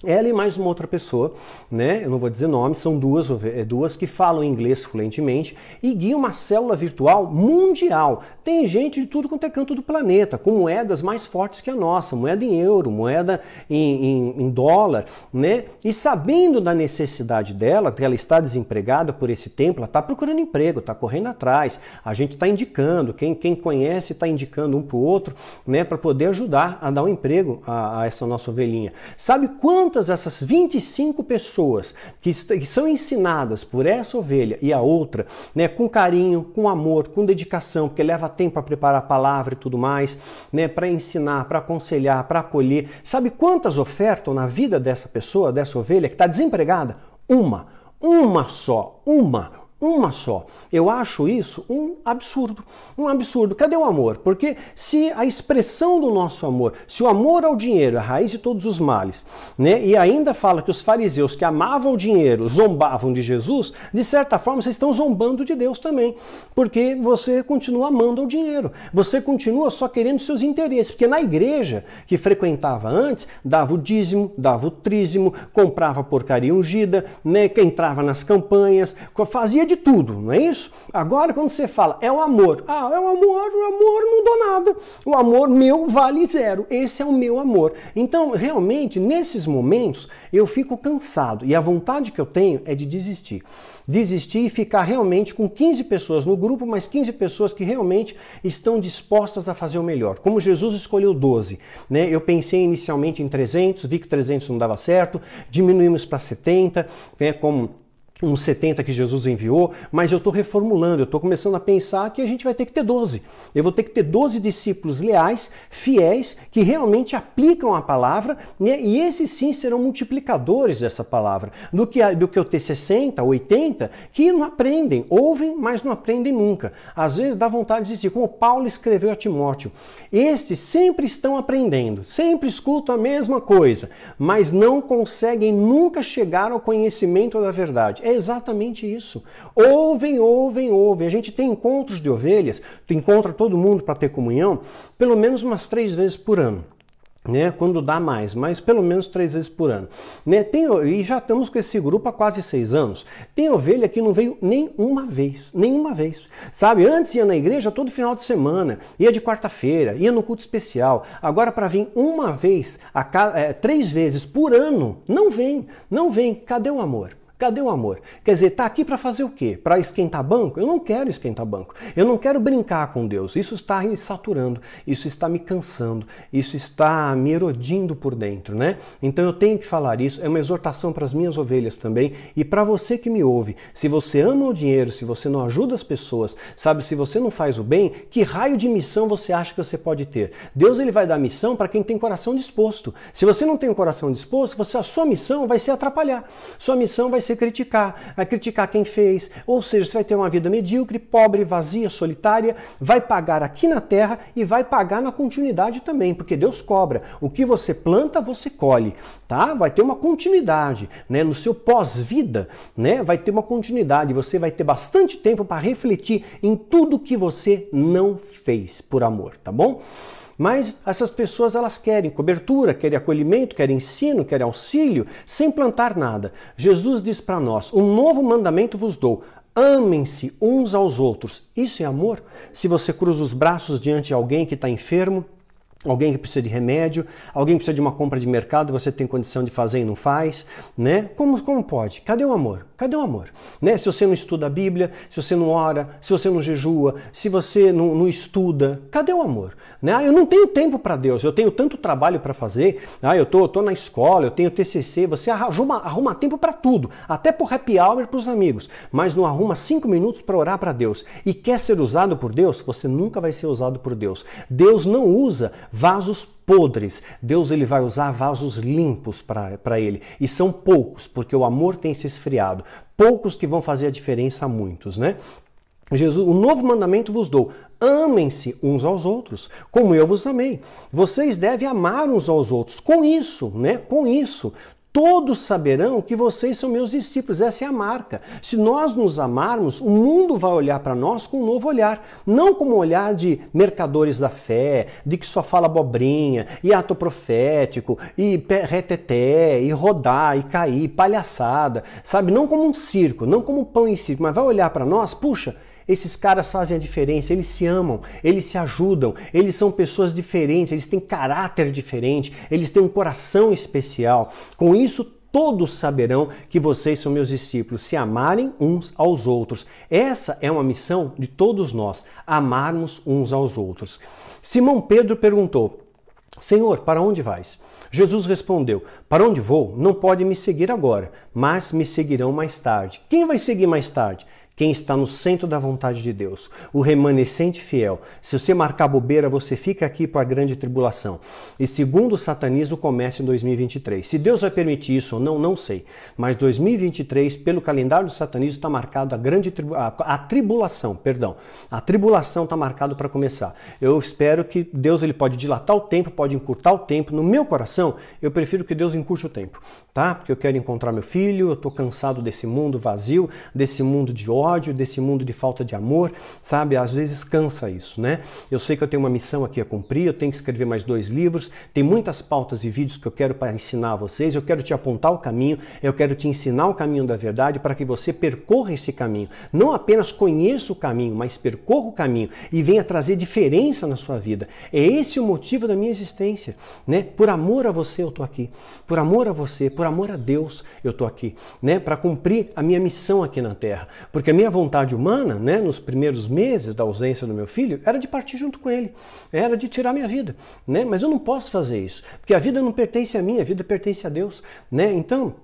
Ela e mais uma outra pessoa, né? Eu não vou dizer nome, são duas que falam inglês fluentemente e guiam uma célula virtual mundial. Tem gente de tudo quanto é canto do planeta, com moedas mais fortes que a nossa, moeda em euro, moeda em dólar, né? E sabendo da necessidade dela, que ela está desempregada por esse tempo, ela está procurando emprego, está correndo atrás, a gente está indicando, quem conhece está indicando um para o outro, né? Para poder ajudar a dar um emprego a essa nossa ovelhinha. Sabe quantas essas 25 pessoas que são ensinadas por essa ovelha e a outra, né, com carinho, com amor, com dedicação, porque leva tempo para preparar a palavra e tudo mais, né, para ensinar, para aconselhar, para acolher. Sabe quantas ofertam na vida dessa pessoa, dessa ovelha que está desempregada? Uma só. Eu acho isso um absurdo. Cadê o amor? Porque se a expressão do nosso amor, se o amor ao dinheiro é a raiz de todos os males, né? E ainda fala que os fariseus que amavam o dinheiro zombavam de Jesus, de certa forma vocês estão zombando de Deus também, porque você continua amando o dinheiro, você continua só querendo seus interesses, porque na igreja que frequentava antes, dava o dízimo, dava o trízimo, comprava porcaria ungida, né? Que entrava nas campanhas, fazia de tudo, não é isso? Agora quando você fala, é o amor, o amor não dou nada, o amor meu vale 0, esse é o meu amor. Então realmente nesses momentos eu fico cansado e a vontade que eu tenho é de desistir e ficar realmente com 15 pessoas no grupo, mas 15 pessoas que realmente estão dispostas a fazer o melhor. Como Jesus escolheu 12, né? Eu pensei inicialmente em 300, vi que 300 não dava certo, diminuímos para 70, né? Como uns 70 que Jesus enviou, mas eu estou reformulando, eu estou começando a pensar que a gente vai ter que ter 12. Eu vou ter que ter 12 discípulos leais, fiéis, que realmente aplicam a palavra, né? E esses sim serão multiplicadores dessa palavra, do que eu ter 60, 80, que não aprendem, ouvem, mas não aprendem nunca. Às vezes dá vontade de dizer, como Paulo escreveu a Timóteo, estes sempre estão aprendendo, sempre escutam a mesma coisa, mas não conseguem nunca chegar ao conhecimento da verdade. É exatamente isso. Ouvem. A gente tem encontros de ovelhas, tu encontra todo mundo para ter comunhão, pelo menos umas 3 vezes por ano. Né, quando dá mais, mas pelo menos 3 vezes por ano. Né, e já estamos com esse grupo há quase 6 anos. Tem ovelha que não veio nenhuma vez. Sabe, antes ia na igreja todo final de semana, ia de quarta-feira, ia no culto especial. Agora para vir uma vez, 3 vezes por ano, não vem. Cadê o amor? Cadê o amor? Quer dizer, tá aqui para fazer o quê? Para esquentar banco? Eu não quero esquentar banco. Eu não quero brincar com Deus. Isso está me saturando, isso está me cansando, isso está me erodindo por dentro, né? Então eu tenho que falar isso. É uma exortação para as minhas ovelhas também e para você que me ouve. Se você ama o dinheiro, se você não ajuda as pessoas, sabe, se você não faz o bem, que raio de missão você acha que você pode ter? Deus ele vai dar missão para quem tem coração disposto. Se você não tem o coração disposto, a sua missão vai ser atrapalhar. Sua missão vai ser criticar, vai criticar quem fez. Ou seja, você vai ter uma vida medíocre, pobre, vazia, solitária, vai pagar aqui na terra e vai pagar na continuidade também, porque Deus cobra. O que você planta, você colhe, tá? Vai ter uma continuidade, né? No seu pós-vida, né? Vai ter uma continuidade. Você vai ter bastante tempo para refletir em tudo que você não fez por amor, tá bom? Mas essas pessoas elas querem cobertura, querem acolhimento, querem ensino, querem auxílio, sem plantar nada. Jesus diz para nós, um novo mandamento vos dou, amem-se uns aos outros. Isso é amor? Se você cruza os braços diante de alguém que está enfermo, alguém que precisa de remédio, alguém que precisa de uma compra de mercado, você tem condição de fazer e não faz, né? Como pode? Cadê o amor? Cadê o amor? Né? Se você não estuda a Bíblia, se você não ora, se você não jejua, se você não estuda, cadê o amor? Né? Eu não tenho tempo para Deus, eu tenho tanto trabalho para fazer, eu tô na escola, eu tenho TCC, você arruma tempo para tudo, até pro happy hour para os amigos, mas não arruma 5 minutos para orar para Deus e quer ser usado por Deus, você nunca vai ser usado por Deus. Deus não usa vasos podres. Deus ele vai usar vasos limpos para ele. E são poucos, porque o amor tem se esfriado. Poucos que vão fazer a diferença a muitos, né? Jesus, o novo mandamento vos dou. Amem-se uns aos outros, como eu vos amei. Vocês devem amar uns aos outros. Com isso, né? Com isso, todos saberão que vocês são meus discípulos. Essa é a marca. Se nós nos amarmos, o mundo vai olhar para nós com um novo olhar. Não como um olhar de mercadores da fé, de que só fala abobrinha, e ato profético, e reteté, e rodar, e cair, palhaçada. Sabe? Não como um circo, não como um pão em circo, mas vai olhar para nós, puxa, esses caras fazem a diferença, eles se amam, eles se ajudam, eles são pessoas diferentes, eles têm caráter diferente, eles têm um coração especial. Com isso, todos saberão que vocês são meus discípulos, se amarem uns aos outros. Essa é uma missão de todos nós, amarmos uns aos outros. Simão Pedro perguntou, Senhor, para onde vais? Jesus respondeu, para onde vou? Não pode me seguir agora, mas me seguirão mais tarde. Quem vai seguir mais tarde? Quem está no centro da vontade de Deus, o remanescente fiel. Se você marcar bobeira, você fica aqui para a grande tribulação. E segundo o satanismo, começa em 2023. Se Deus vai permitir isso ou não, não sei. Mas 2023, pelo calendário do satanismo, está marcado a tribulação, perdão. A tribulação está marcado para começar. Eu espero que Deus ele pode dilatar o tempo, pode encurtar o tempo. No meu coração, eu prefiro que Deus encurte o tempo, tá? Porque eu quero encontrar meu filho, eu estou cansado desse mundo vazio, desse mundo de ódio, desse mundo de falta de amor, sabe? Às vezes cansa isso, né? Eu sei que eu tenho uma missão aqui a cumprir, eu tenho que escrever mais 2 livros, tem muitas pautas e vídeos que eu quero para ensinar a vocês, eu quero te apontar o caminho, eu quero te ensinar o caminho da verdade para que você percorra esse caminho. Não apenas conheça o caminho, mas percorra o caminho e venha trazer diferença na sua vida. É esse o motivo da minha existência, né? Por amor a você eu tô aqui, por amor a você, por amor a Deus eu tô aqui, né? Para cumprir a minha missão aqui na Terra, porque a minha vontade humana, né, nos primeiros meses da ausência do meu filho, era de partir junto com ele, era de tirar minha vida, né? Mas eu não posso fazer isso, porque a vida não pertence a mim, a vida pertence a Deus, né? Então,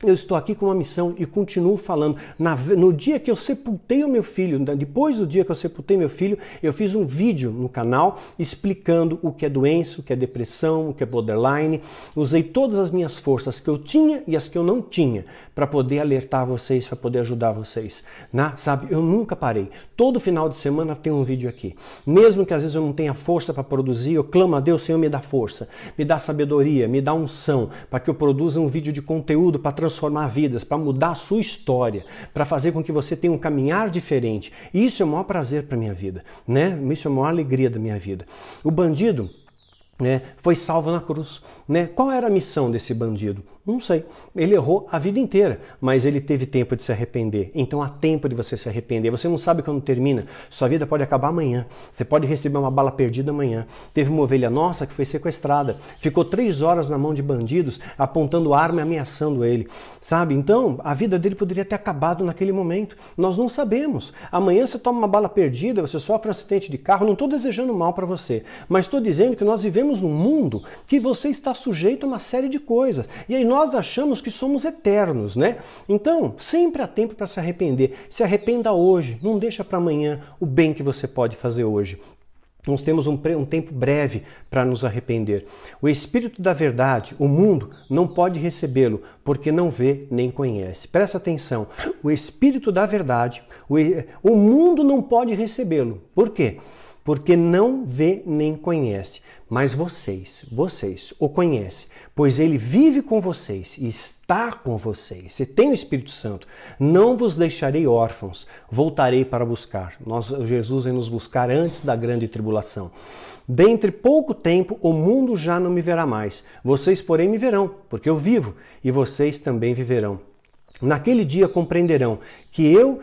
eu estou aqui com uma missão e continuo falando. No dia que eu sepultei o meu filho, depois do dia que eu sepultei meu filho, eu fiz um vídeo no canal explicando o que é doença, o que é depressão, o que é borderline. Usei todas as minhas forças que eu tinha e as que eu não tinha para poder alertar vocês, para poder ajudar vocês. Sabe, eu nunca parei. Todo final de semana tem um vídeo aqui. Mesmo que às vezes eu não tenha força para produzir, eu clamo a Deus, Senhor, me dá força, me dá sabedoria, me dá unção, para que eu produza um vídeo de conteúdo para transformar vidas, para mudar a sua história, para fazer com que você tenha um caminhar diferente. E isso é o maior prazer para minha vida, né? Isso é a maior alegria da minha vida. O bandido, foi salvo na cruz. Qual era a missão desse bandido? Não sei. Ele errou a vida inteira, mas ele teve tempo de se arrepender. Então há tempo de você se arrepender. Você não sabe quando termina. Sua vida pode acabar amanhã. Você pode receber uma bala perdida amanhã. Teve uma ovelha nossa que foi sequestrada. Ficou 3 horas na mão de bandidos, apontando arma e ameaçando ele. Sabe? Então a vida dele poderia ter acabado naquele momento. Nós não sabemos. Amanhã você toma uma bala perdida, você sofre um acidente de carro. Não estou desejando mal para você, mas estou dizendo que nós vivemos num mundo que você está sujeito a uma série de coisas. E aí nós achamos que somos eternos, Então, sempre há tempo para se arrepender. Se arrependa hoje, não deixa para amanhã o bem que você pode fazer hoje. Nós temos um tempo breve para nos arrepender. O Espírito da Verdade, o mundo, não pode recebê-lo, porque não vê nem conhece. Presta atenção, o Espírito da Verdade, o mundo não pode recebê-lo. Por quê? Porque não vê nem conhece. Mas vocês o conhecem, pois ele vive com vocês e está com vocês. Você tem o Espírito Santo. Não vos deixarei órfãos, voltarei para buscar. Jesus vem nos buscar antes da grande tribulação. Dentre pouco tempo o mundo já não me verá mais. Vocês, porém, me verão, porque eu vivo, e vocês também viverão. Naquele dia compreenderão que eu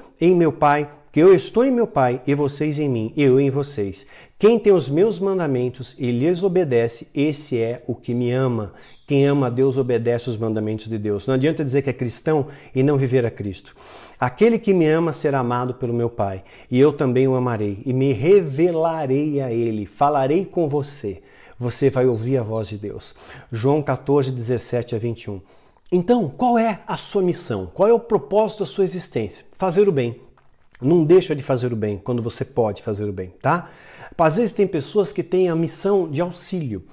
estou em meu Pai e vocês em mim, eu em vocês. Quem tem os meus mandamentos e lhes obedece, esse é o que me ama. Quem ama a Deus obedece os mandamentos de Deus. Não adianta dizer que é cristão e não viver a Cristo. Aquele que me ama será amado pelo meu Pai, e eu também o amarei, e me revelarei a ele, falarei com você. Você vai ouvir a voz de Deus. João 14, 17 a 21. Então, qual é a sua missão? Qual é o propósito da sua existência? Fazer o bem. Não deixa de fazer o bem quando você pode fazer o bem, tá? Às vezes tem pessoas que têm a missão de auxílio,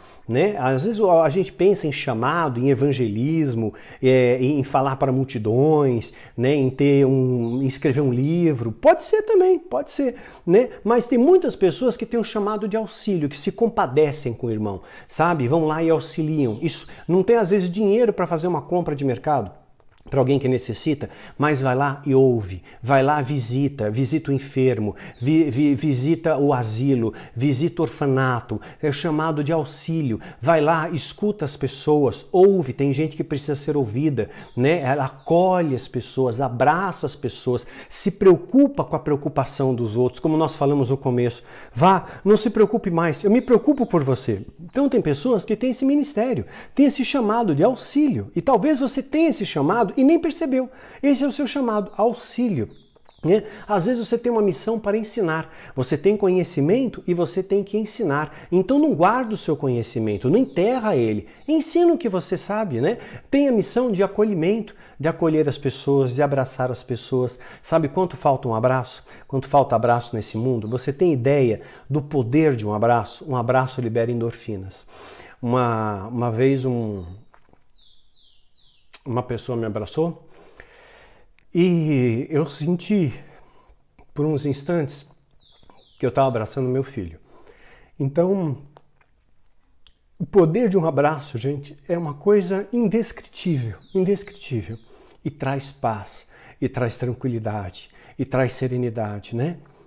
Às vezes a gente pensa em chamado, em evangelismo, em falar para multidões, em escrever um livro. Pode ser também, pode ser, Mas tem muitas pessoas que têm um chamado de auxílio, que se compadecem com o irmão, sabe? Vão lá e auxiliam. Isso não tem às vezes dinheiro para fazer uma compra de mercado para alguém que necessita, mas vai lá e ouve, vai lá, visita o enfermo, visita o asilo, visita o orfanato, é chamado de auxílio, vai lá, escuta as pessoas, ouve, tem gente que precisa ser ouvida, Ela acolhe as pessoas, abraça as pessoas, se preocupa com a preocupação dos outros, como nós falamos no começo. Vá, não se preocupe mais, eu me preocupo por você. Então tem pessoas que têm esse ministério, têm esse chamado de auxílio, e talvez você tenha esse chamado e nem percebeu. Esse é o seu chamado, auxílio. Às vezes você tem uma missão para ensinar, você tem conhecimento e você tem que ensinar. Então não guarda o seu conhecimento, não enterra ele, ensina o que você sabe. Tem a missão de acolhimento, de acolher as pessoas, de abraçar as pessoas. Sabe quanto falta um abraço? Quanto falta abraço nesse mundo? Você tem ideia do poder de um abraço? Um abraço libera endorfinas. Uma vez uma pessoa me abraçou e eu senti por uns instantes que eu estava abraçando meu filho. Então, o poder de um abraço, gente, é uma coisa indescritível, indescritível. E traz paz, e traz tranquilidade, e traz serenidade,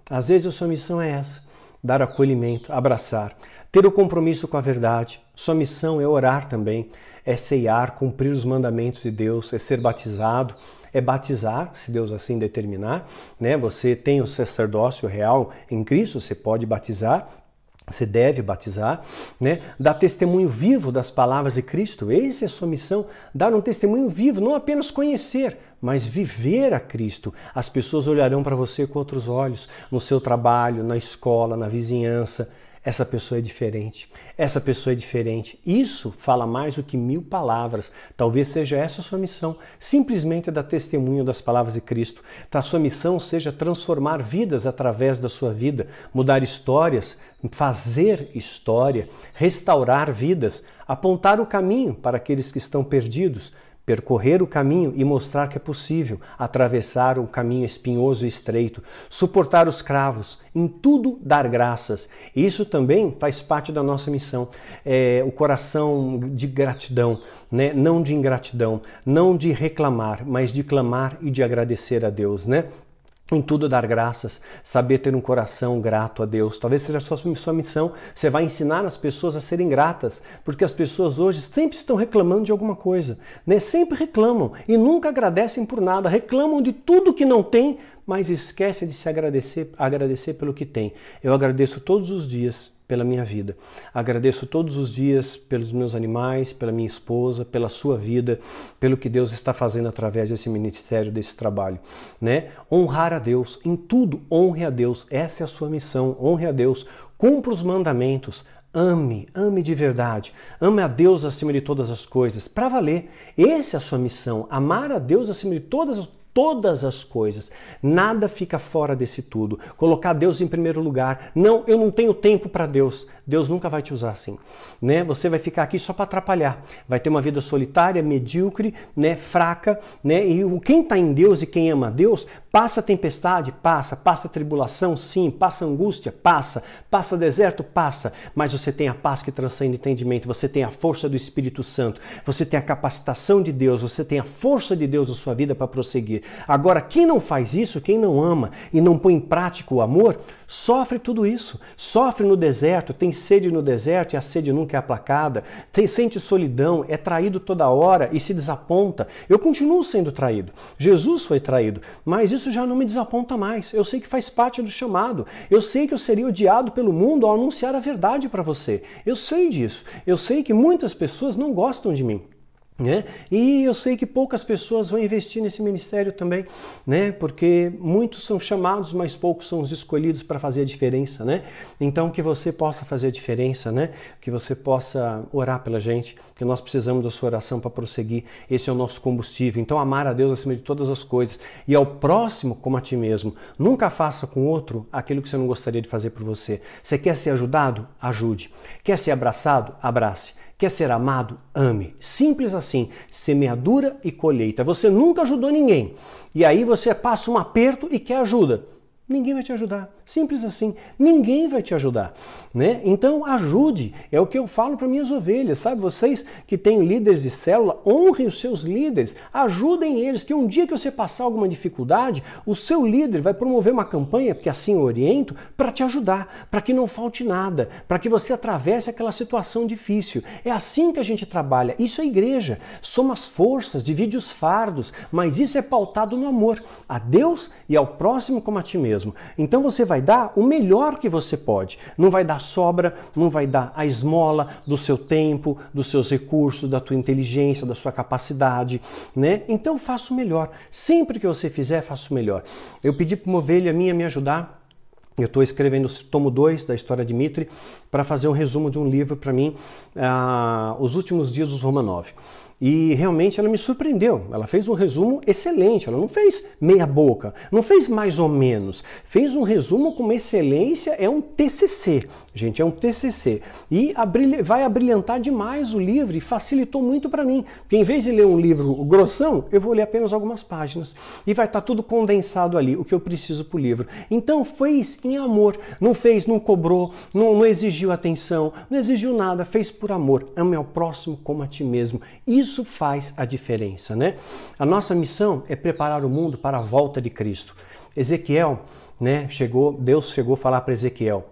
Às vezes a sua missão é essa, dar acolhimento, abraçar, ter o compromisso com a verdade. Sua missão é orar também, é ceiar, cumprir os mandamentos de Deus, é ser batizado, é batizar, se Deus assim determinar, Você tem o sacerdócio real em Cristo, você pode batizar, você deve batizar, Dar testemunho vivo das palavras de Cristo. Essa é a sua missão, dar um testemunho vivo, não apenas conhecer, mas viver a Cristo. As pessoas olharão para você com outros olhos, no seu trabalho, na escola, na vizinhança. Essa pessoa é diferente, essa pessoa é diferente. Isso fala mais do que 1000 palavras. Talvez seja essa a sua missão, simplesmente dar testemunho das palavras de Cristo. A sua missão seja transformar vidas através da sua vida, mudar histórias, fazer história, restaurar vidas, apontar o caminho para aqueles que estão perdidos, percorrer o caminho e mostrar que é possível atravessar o caminho espinhoso e estreito, suportar os cravos, em tudo dar graças. Isso também faz parte da nossa missão, o coração de gratidão, não de ingratidão, não de reclamar, mas de clamar e de agradecer a Deus, Em tudo dar graças, saber ter um coração grato a Deus. Talvez seja a sua missão. Você vai ensinar as pessoas a serem gratas, porque as pessoas hoje sempre estão reclamando de alguma coisa, né? Sempre reclamam e nunca agradecem por nada. Reclamam de tudo que não tem, mas esquecem de se agradecer pelo que tem. Eu agradeço todos os dias pela minha vida. Agradeço todos os dias pelos meus animais, pela minha esposa, pela sua vida, pelo que Deus está fazendo através desse ministério, desse trabalho, né? Honrar a Deus, em tudo honre a Deus. Essa é a sua missão, honre a Deus. Cumpra os mandamentos. Ame de verdade. Ame a Deus acima de todas as coisas, para valer. Essa é a sua missão, amar a Deus acima de todas as coisas. Nada fica fora desse tudo. Colocar Deus em primeiro lugar. Não, eu não tenho tempo para Deus. Deus nunca vai te usar assim, né? Você vai ficar aqui só para atrapalhar. Vai ter uma vida solitária, medíocre, né? Fraca, né? E quem está em Deus e quem ama a Deus, passa tempestade, passa tribulação, sim, passa angústia, passa deserto, passa, mas você tem a paz que transcende entendimento, você tem a força do Espírito Santo, você tem a capacitação de Deus, você tem a força de Deus na sua vida para prosseguir. Agora, quem não faz isso, quem não ama e não põe em prática o amor, sofre tudo isso. Sofre no deserto, tem sede no deserto e a sede nunca é aplacada, sente solidão, é traído toda hora e se desaponta. Eu continuo sendo traído. Jesus foi traído, mas isso já não me desaponta mais. Eu sei que faz parte do chamado. Eu sei que eu seria odiado pelo mundo ao anunciar a verdade para você. Eu sei disso. Eu sei que muitas pessoas não gostam de mim, né? E eu sei que poucas pessoas vão investir nesse ministério também, né? Porque muitos são chamados, mas poucos são os escolhidos para fazer a diferença, né? Então que você possa fazer a diferença, né? Que você possa orar pela gente, que nós precisamos da sua oração para prosseguir. Esse é o nosso combustível. Então amar a Deus acima de todas as coisas e ao próximo como a ti mesmo. Nunca faça com outro aquilo que você não gostaria de fazer por você. Você quer ser ajudado? Ajude. Quer ser abraçado? Abrace. Quer ser amado? Ame. Simples assim. Semeadura e colheita. Você nunca ajudou ninguém. E aí você passa um aperto e quer ajuda. Ninguém vai te ajudar. Simples assim. Ninguém vai te ajudar, né? Então ajude. É o que eu falo para minhas ovelhas, sabe? Vocês que têm líderes de célula, honrem os seus líderes. Ajudem eles, que um dia que você passar alguma dificuldade, o seu líder vai promover uma campanha, porque assim eu oriento, para te ajudar, para que não falte nada, para que você atravesse aquela situação difícil. É assim que a gente trabalha. Isso é igreja. Soma as forças, divide os fardos, mas isso é pautado no amor a Deus e ao próximo como a ti mesmo. Então você vai dar o melhor que você pode. Não vai dar sobra, não vai dar a esmola do seu tempo, dos seus recursos, da tua inteligência, da sua capacidade, né? Então faça o melhor. Sempre que você fizer, faça o melhor. Eu pedi para uma ovelha minha me ajudar. Eu estou escrevendo o tomo 2 da história de Dmitri para fazer um resumo de um livro para mim, Os Últimos Dias dos Romanov. E realmente ela me surpreendeu. Ela fez um resumo excelente. Ela não fez meia boca, não fez mais ou menos. Fez um resumo com uma excelência, é um TCC. Gente, é um TCC. E vai abrilhantar demais o livro e facilitou muito para mim. Porque em vez de ler um livro grossão, eu vou ler apenas algumas páginas. E vai estar tudo condensado ali, o que eu preciso para o livro. Então fez em amor. Não fez, não cobrou, não exigiu atenção, não exigiu nada. Fez por amor. Ame ao próximo como a ti mesmo. Isso faz a diferença, né? A nossa missão é preparar o mundo para a volta de Cristo. Ezequiel, né, Deus chegou a falar para Ezequiel: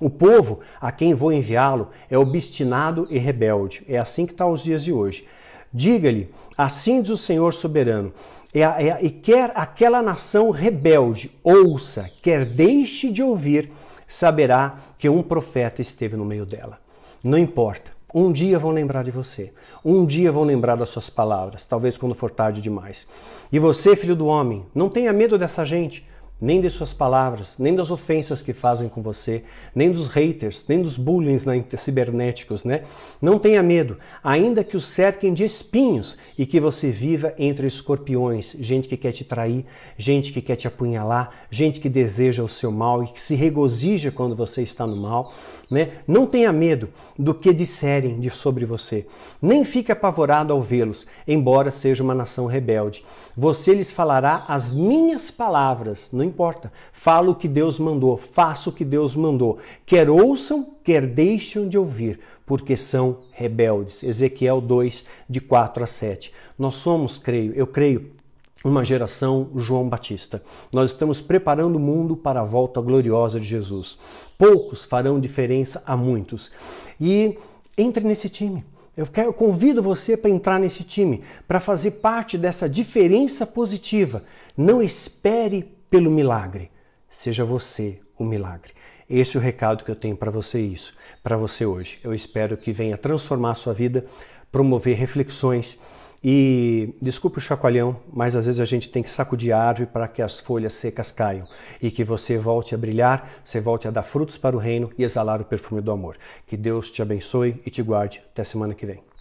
o povo a quem vou enviá-lo é obstinado e rebelde. É assim que está os dias de hoje. Diga-lhe, assim diz o Senhor soberano, e quer aquela nação rebelde ouça, quer deixe de ouvir, saberá que um profeta esteve no meio dela. Não importa. Um dia vão lembrar de você. Um dia vão lembrar das suas palavras, talvez quando for tarde demais. E você, filho do homem, não tenha medo dessa gente, nem de suas palavras, nem das ofensas que fazem com você, nem dos haters, nem dos bullying cibernéticos, né? Não tenha medo, ainda que os cerquem de espinhos e que você viva entre escorpiões, gente que quer te trair, gente que quer te apunhalar, gente que deseja o seu mal e que se regozija quando você está no mal, né? Não tenha medo do que disserem sobre você, nem fique apavorado ao vê-los, embora seja uma nação rebelde. Você lhes falará as minhas palavras, não importa. Fala o que Deus mandou, faça o que Deus mandou. Quer ouçam, quer deixem de ouvir, porque são rebeldes. Ezequiel 2, de 4 a 7. Nós somos, eu creio, uma geração João Batista. Nós estamos preparando o mundo para a volta gloriosa de Jesus. Poucos farão diferença a muitos. E entre nesse time. Eu convido você para entrar nesse time, para fazer parte dessa diferença positiva. Não espere pelo milagre. Seja você o milagre. Esse é o recado que eu tenho para você hoje. Eu espero que venha transformar a sua vida, promover reflexões e, desculpe o chacoalhão, mas às vezes a gente tem que sacudir a árvore para que as folhas secas caiam e que você volte a brilhar, você volte a dar frutos para o reino e exalar o perfume do amor. Que Deus te abençoe e te guarde. Até semana que vem.